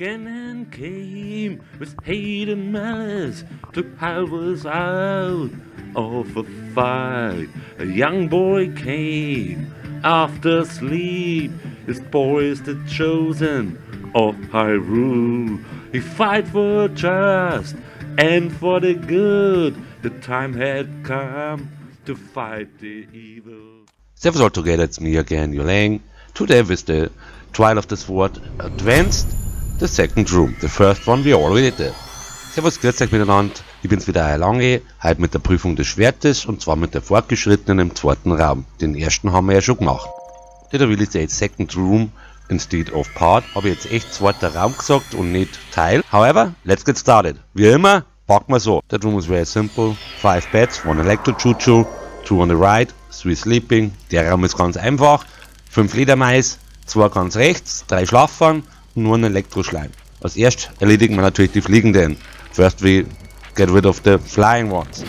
and came with hate and malice to help us out of a fight. A young boy came after sleep. His boy is the chosen of Hyrule. He fight for just and for the good. The time had come to fight the evil. Servus all together, it's me again, Yulang. Today with the Trial of the Sword Advanced, the second room. The first one we already did. Servus, grüß euch miteinander. Ich bin's wieder, Herr Lange, heute mit der Prüfung des Schwertes und zwar mit der Fortgeschrittenen im zweiten Raum. Den ersten haben wir ja schon gemacht. Da will ich jetzt Second Room instead of Part. Habe ich jetzt echt zweiter Raum gesagt und nicht Teil. However, let's get started. Wie immer, packen wir so. That room is very simple. 5 beds, 1 Electro-Choo-Choo, 2 on the right, 3 sleeping. Der Raum ist ganz einfach. 5 Ledermais, 2 ganz rechts, 3 Schlaffern und nur ein Elektroschleim. Als erstes erledigen wir natürlich die Fliegenden. First we get rid of the flying ones.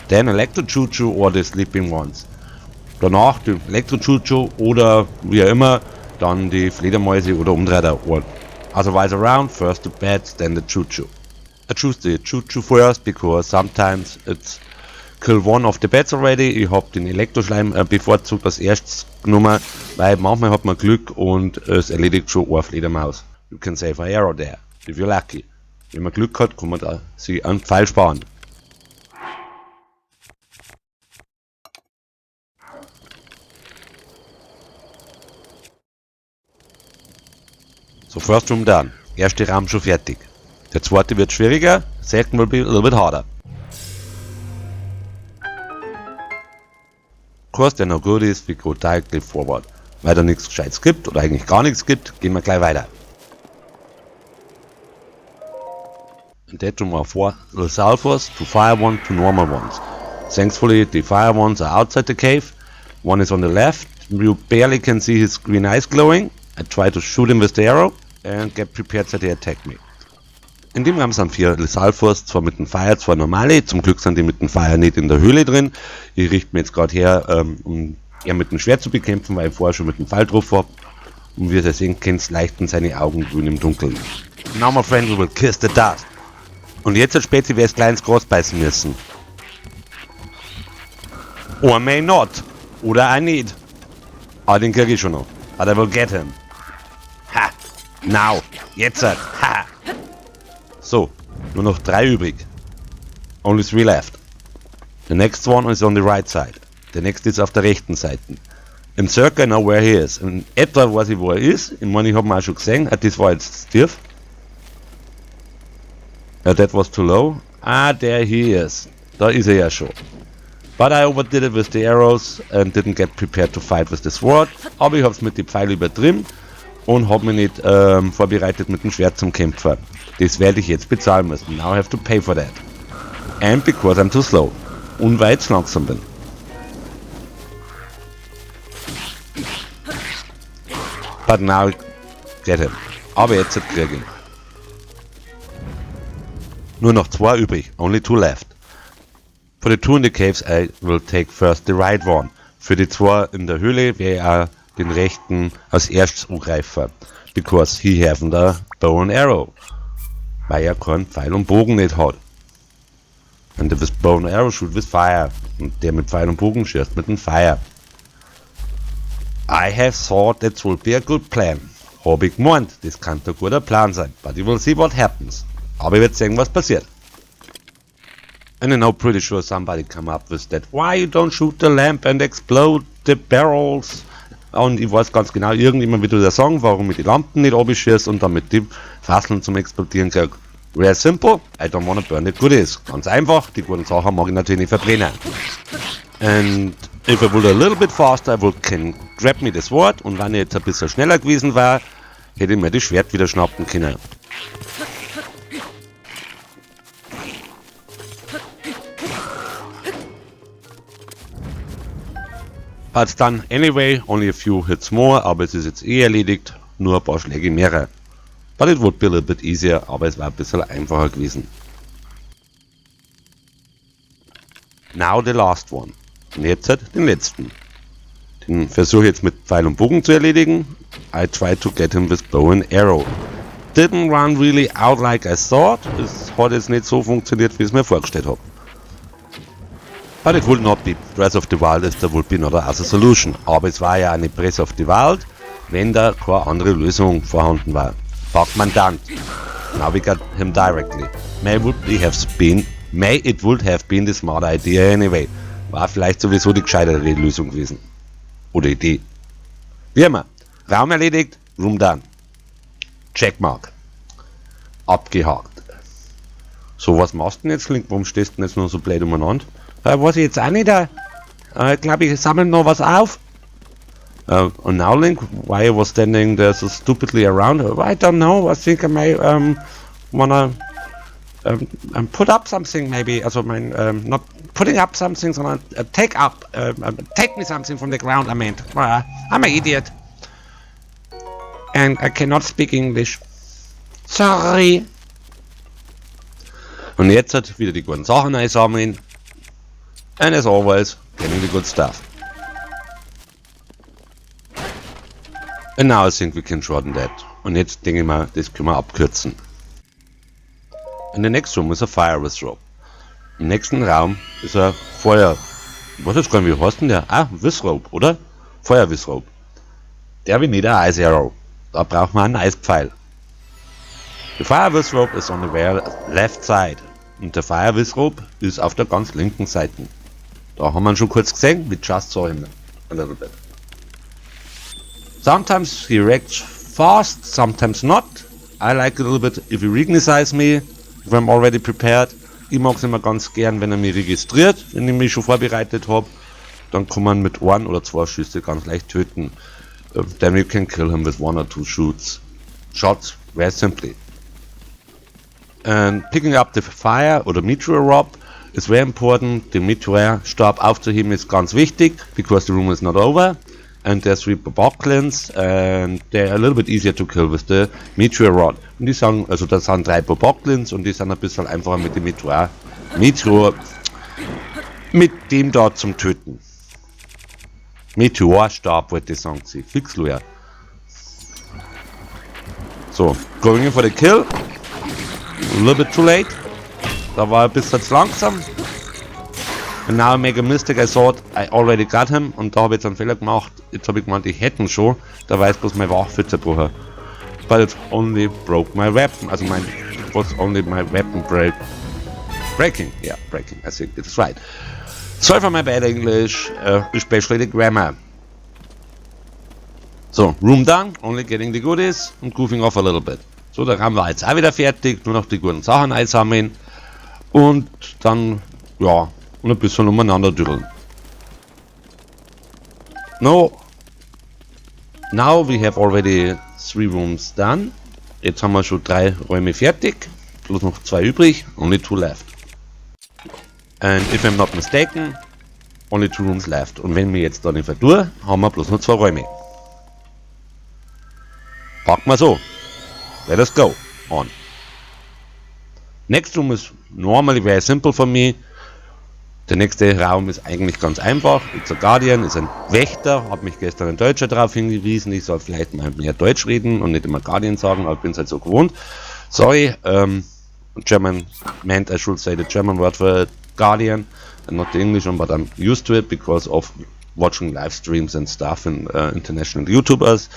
Then Electro-Choo-Choo or the sleeping ones. Danach die Elektro-Choo-Choo oder wie auch immer, dann die Fledermäuse oder Umdreher. Otherwise around, first the beds, then the Choo-Choo. I choose the Choo-Choo first because sometimes it's kill one of the beds already. Ich habe den Elektroschleim bevorzugt als erstes genommen, weil manchmal hat man Glück und es erledigt schon eine Fledermaus. You can save an arrow there, if you're lucky. Wenn man Glück hat, kann man da sich einen Pfeil sparen. So, first room done. Erster Raum schon fertig. Der zweite wird schwieriger, second will be a little bit harder. Of course, there no good is, we go directly forward. Weil da nichts Gescheites gibt, oder eigentlich gar nichts gibt, gehen wir gleich weiter. In that room are 4 little sulfurs, 2 fire ones, 2 normal ones. Thankfully, the fire ones are outside the cave. One is on the left, you barely can see his green eyes glowing. I try to shoot him with the arrow and get prepared that he attack me. In dem Raum sind 4 Sulfurs, zwar mit dem Fire, zwar normale, zum Glück sind die mit dem Fire nicht in der Höhle drin. Ich richte mir jetzt gerade her, um eher mit dem Schwert zu bekämpfen, weil ich vorher schon mit dem Pfeil drauf habe. Und wie ihr sehen könnt, leuchten seine Augen grün im Dunkeln. Now my friend, we will kiss the dust. Und jetzt hat Spätzi wer es gleich ins Gras beißen müssen. Or may not. Oder I need. Ah, den krieg ich schon noch. But I will get him. Ha! Now! Jetzt! Ha! So, nur noch 3 übrig. Only 3 left. The next one is on the right side. Der nächste ist auf der rechten Seite. Im Circle I know where he is. In etwa weiß ich, wo er ist. Ich meine, ich habe ihn auch schon gesehen. Das war jetzt tief. That was too low. Ah, there he is. Da ist er ja schon. But I overdid it with the arrows and didn't get prepared to fight with the sword. Aber ich habe es mit den Pfeilen übertrieben und habe mich nicht vorbereitet mit dem Schwert zum Kämpfen. Das werde ich jetzt bezahlen müssen. Now I have to pay for that. And because I'm too slow. Und weil ich zu langsam bin. But now I get him. Aber jetzt kriege ich ihn. Nur noch 2 übrig. Only 2 left. For the 2 in the caves I will take first the right one. Für die 2 in der Höhle werde ich auch den rechten als erstes angreifen. Because he haven't a bow and arrow. Weil er keinen Pfeil und Bogen nicht hat. And the with bow and arrow shoot with fire. Und der mit Pfeil und Bogen schießt mit dem Fire. I have thought that will be a good plan. Hab ich gemeint, das kann ein guter Plan sein. But you will see what happens. Aber ich werde sehen, was passiert. And I know pretty sure somebody come up with that. Why you don't shoot the lamp and explode the barrels? Und ich weiß ganz genau, irgendjemand wird wieder sagen, warum ich die Lampen nicht abschieße und damit die Fasseln zum Explodieren kriege. Very simple, I don't wanna burn the goodies. Ganz einfach, die guten Sachen mag ich natürlich nicht verbrennen. And if I would a little bit faster, I would can grab me the sword. Und wenn ich jetzt ein bisschen schneller gewesen wäre, hätte ich mir das Schwert wieder schnappen können. But it's done anyway, only a few hits more, aber es ist jetzt eh erledigt, nur ein paar Schläge mehr. But it would be a little bit easier, aber es war ein bisschen einfacher gewesen. Now the last one. Und jetzt den letzten. Den versuche ich jetzt mit Pfeil und Bogen zu erledigen. I try to get him with bow and arrow. didn't run really out like I thought. Es hat jetzt nicht so funktioniert, wie ich es mir vorgestellt habe. But it would not be Breath of the Wild as there would be not a other solution. Aber es war ja eine Breath of the Wild, wenn da keine andere Lösung vorhanden war. Fuck Mandant. Now we got him directly. May it would have been the smart idea anyway. War vielleicht sowieso die gescheitere Lösung gewesen. Oder Idee. Wie immer. Raum erledigt, Room done. Checkmark. Abgehakt. So, was machst du denn jetzt, Link? Warum stehst du denn jetzt noch so blöd umeinander? Weiß ich jetzt auch nicht. Ich glaube, ich sammle noch was auf. And now, Link, why you was standing there so stupidly around? I don't know. I think I may wanna put up something, maybe. Also, not putting up something, sondern take me something from the ground. I meant, I'm an idiot. And I cannot speak English. Sorry. Und jetzt hat wieder die guten Sachen einsammeln. And as always, getting the good stuff. And now I think we can shorten that. Und jetzt denke ich mal, das können wir abkürzen. In the next room is a fire withrope. Im nächsten Raum ist ein Feuer... Was ist gar nicht, wie heißt denn der? Ah, withrope, oder? Feuer withrope. Der will nicht ein Ice Arrow. Da braucht man einen Eispfeil. The fire withrope is on the very left side. Und der fire withrope ist auf der ganz linken Seite. Da haben wir schon kurz gesehen, we just saw him a little bit. Sometimes he reacts fast, sometimes not. I like it a little bit if he recognizes me, if I'm already prepared. Ich mag es immer ganz gern, wenn er mich registriert, wenn ich mich schon vorbereitet habe. Dann kann man mit 1 oder 2 Schüsse ganz leicht töten. Then you can kill him with 1 or 2 shots, very simply. And picking up the fire or the meteor rob is very important. The Meteorstab aufzuheben ist ganz wichtig, because the room is not over. And there's 3 Boboklins, and they're a little bit easier to kill with the Meteor Rod. Und die sagen, also das sind 3 Boboklins und die sind ein bisschen einfacher mit dem Meteor mit dem da zum Töten. Meteorstab wollte ich sagen, sie fix lawyer. So, going in for the kill. A little bit too late. Da war ein bisschen zu langsam. And now I make a mistake, I thought I already got him. Und da habe ich jetzt einen Fehler gemacht. Jetzt habe ich gemeint, ich hätte ihn schon. Da weiß bloß meine Waffe zerbrochen. But it only broke my weapon. Also it was only my weapon breaking. Yeah, breaking. I think it's right. Sorry for my bad English, especially the grammar. So, room done, only getting the goodies and goofing off a little bit. So, der Raum war jetzt auch wieder fertig, nur noch die guten Sachen einsammeln. Und dann, ja, und ein bisschen umeinander düdeln. Now we have already 3 rooms done. Jetzt haben wir schon 3 Räume fertig. Bloß noch 2 übrig. Only 2 left. And if I'm not mistaken, only 2 rooms left. Und wenn wir jetzt da nicht verdurch, haben wir bloß noch 2 Räume. Packen wir so. Let us go on. Next room is normally very simple for me. Der nächste Raum ist eigentlich ganz einfach. It's a Guardian, ist ein Wächter. Hat mich gestern ein Deutscher darauf hingewiesen, ich soll vielleicht mal mehr Deutsch reden und nicht immer Guardian sagen, aber ich bin es halt so gewohnt. Sorry, German meant I should say the German word for Guardian and not the English one, but I'm used to it because of watching live streams and stuff and international YouTubers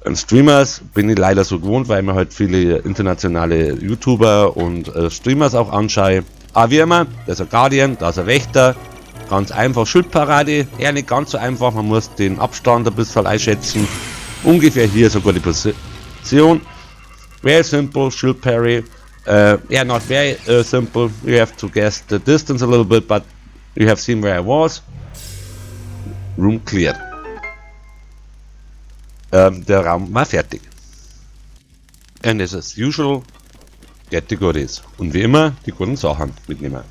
und Streamers. Bin ich leider so gewohnt, weil mir halt viele internationale YouTuber und Streamers auch anschaue. Aber wie immer, da ist ein Guardian, da ist ein Wächter, ganz einfach, Schildparade, eher nicht ganz so einfach, man muss den Abstand ein bisschen einschätzen, ungefähr hier sogar die Position, very simple, Shield Parry, yeah, not very simple, you have to guess the distance a little bit, but you have seen where I was, room cleared. Der Raum war fertig. And as usual, get the goodies. Und wie immer, die guten Sachen mitnehmen.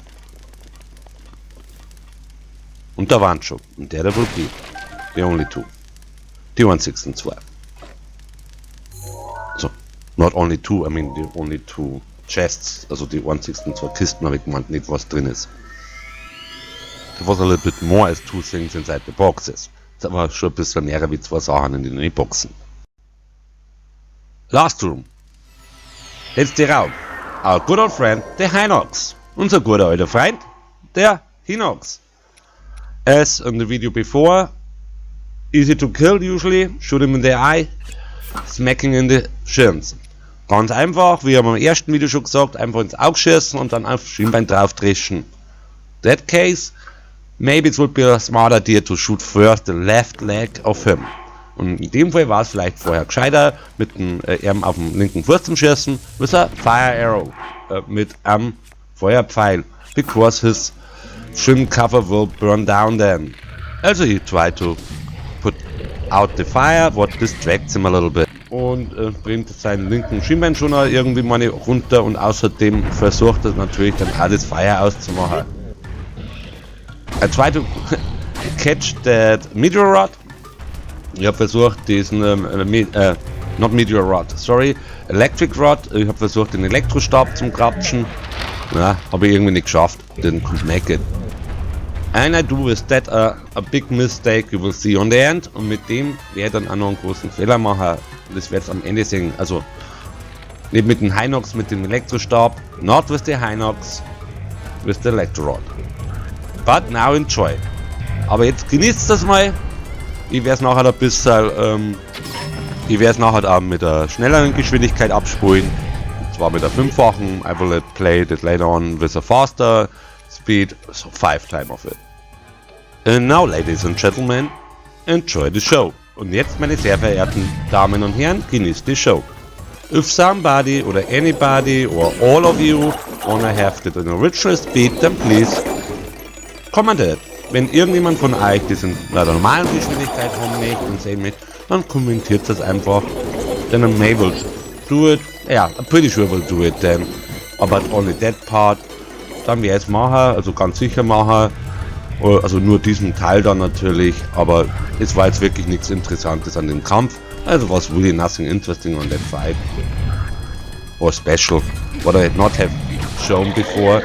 Und da waren schon. Und der will be. The only 2. Die 162. So. Not only 2, I mean the only 2 chests. Also die 162 Kisten habe ich gemeint, nicht was drin ist. There was a little bit more as 2 things inside the boxes. Das war schon ein bisschen mehr wie 2 Sachen in den Boxen. Last room. letzter Raum. Our good old friend, der Hinox. Unser guter alter Freund, der Hinox. As in the video before, easy to kill usually, shoot him in the eye, smacking in the shins. Ganz einfach, wie am ersten Video schon gesagt, einfach ins Auge schießen und dann auf Schienbein drauf dreschen. That case, maybe it would be a smart idea to shoot first the left leg of him. Und in dem Fall war es vielleicht vorher gescheiter, mit dem Arm auf dem linken Fuß zu schießen, with a fire arrow, mit einem Feuerpfeil, because his shin cover will burn down then. Also he tried to put out the fire, what distracts him a little bit. Und bringt seinen linken Schienbeinschoner irgendwie mal runter und außerdem versucht er natürlich dann auch das Feuer auszumachen. I tried to catch that meteor rod. Ich habe versucht diesen, not meteor rod, sorry, electric rod. Ich habe versucht den Elektrostab zum Krapschen. Ja, habe ich irgendwie nicht geschafft. Didn't make it. And I do with that a big mistake you will see on the end. Und mit dem werde ich dann auch noch einen großen Fehler machen. Das werde ich am Ende sehen. Also nicht mit dem Hinox, mit dem Elektrostab. Not with the Hinox, with the Electro-Rod. But now enjoy. Aber jetzt genießt das mal. Ich werde es nachher ein bisschen, auch mit der schnelleren Geschwindigkeit abspulen. Und zwar mit der 5-fachen. I will play it later on with a faster speed, so 5 times of it. And now, ladies and gentlemen, enjoy the show. Und jetzt, meine sehr verehrten Damen und Herren, genießt die Show. If somebody or anybody or all of you wanna have it in original speed, then please comment it. Wenn irgendjemand von euch das in der normalen Geschwindigkeit haben möchte und sehen möchte, dann kommentiert das einfach. Then I may will do it. Yeah, I'm pretty sure we'll do it then. But only that part. Dann werde ich es machen, also ganz sicher machen. Also nur diesen Teil dann natürlich. Aber es war jetzt wirklich nichts Interessantes an dem Kampf. Also was really nothing interesting on that fight. Or special. What I had not have shown before.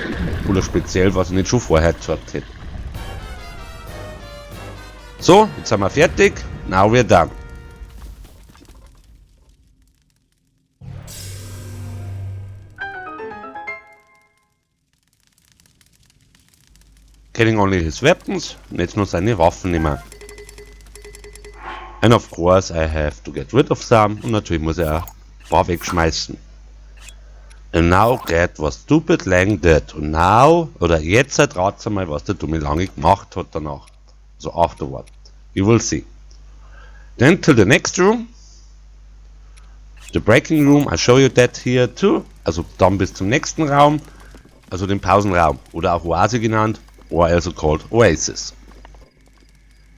Oder speziell, was ich nicht schon vorher gesagt hätte. So, jetzt sind wir fertig. Now we're done. Getting only his weapons, und jetzt nur seine Waffen nehmen. And of course I have to get rid of some, und natürlich muss er auch ein paar wegschmeißen. And now that was stupid Lang did. Und now, oder jetzt ratet mal, was der dumme Lange gemacht hat danach. So afterward. You will see. Then to the next room. The breaking room, I show you that here too. Also dann bis zum nächsten Raum. Also den Pausenraum. Oder auch Oase genannt. Or also called Oasis.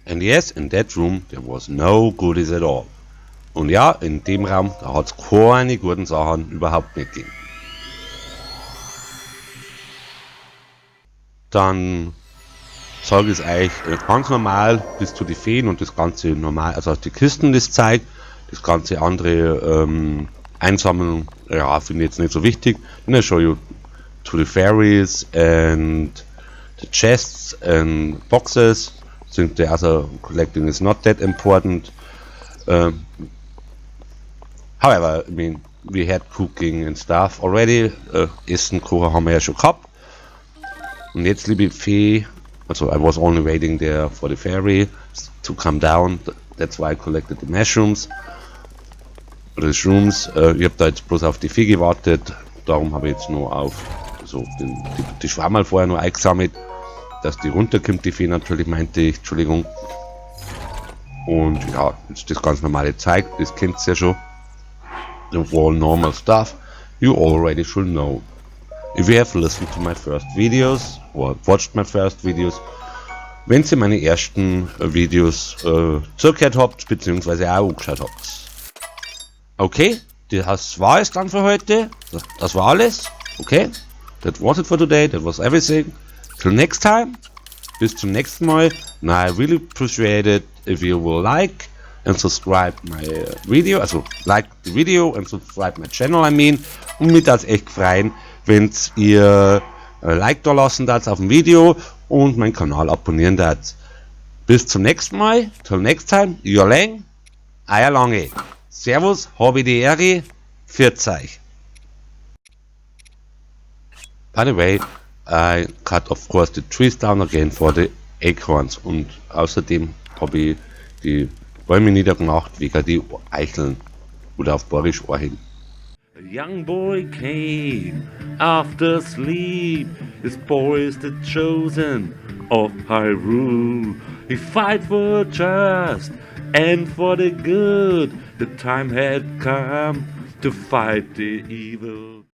And yes, in that room there was no goodies at all. Und ja, in dem Raum, da hat es keine guten Sachen überhaupt nicht gegeben. Dann sage ich es euch ganz normal bis zu die Feen und das ganze normal, also die Kisten das zeigt, das ganze andere Einsammeln, ja, finde ich jetzt nicht so wichtig. Then I show you to the fairies and the chests and boxes. Think the other collecting is not that important. However, I mean, we had cooking and stuff already. Essen, Kochen haben wir ja schon gehabt. Und jetzt, liebe Fee, also I was only waiting there for the fairy to come down. That's why I collected the mushrooms. Oder die Shrooms. Ich habe da jetzt bloß auf die Fee gewartet. Darum habe ich jetzt nur auf so die Schwammerl vorher nur eingesammelt. Dass die runterkommt, die Fee natürlich, meinte ich, Entschuldigung. Und ja, jetzt das ganz normale Zeug, das kennt ihr ja schon. The all normal stuff you already should know. If you have listened to my first videos or watched my first videos, wenn ihr meine ersten Videos zugehört habt, beziehungsweise auch angeschaut habt. Okay, das war es dann für heute. Das war alles. Okay, that was it for today, that was everything. Till next time, bis zum nächsten Mal. Now I really appreciate it if you will like and subscribe my video, also like the video and subscribe my channel, I mean. Und mich das echt freuen, wenn ihr Like da lassen das auf dem Video und meinen Kanal abonnieren das. Bis zum nächsten Mal, till next time, your Lang, euer Lange. Servus, habe die Ehre, pfiat euch. By the way, I cut of course the trees down again for the acorns und außerdem habe ich die Bäume niedergemacht wegen die Eicheln oder auf Borisch Orhin. A young boy came after sleep. His boy is the chosen of Hyrule. He fight for just and for the good. The time had come to fight the evil.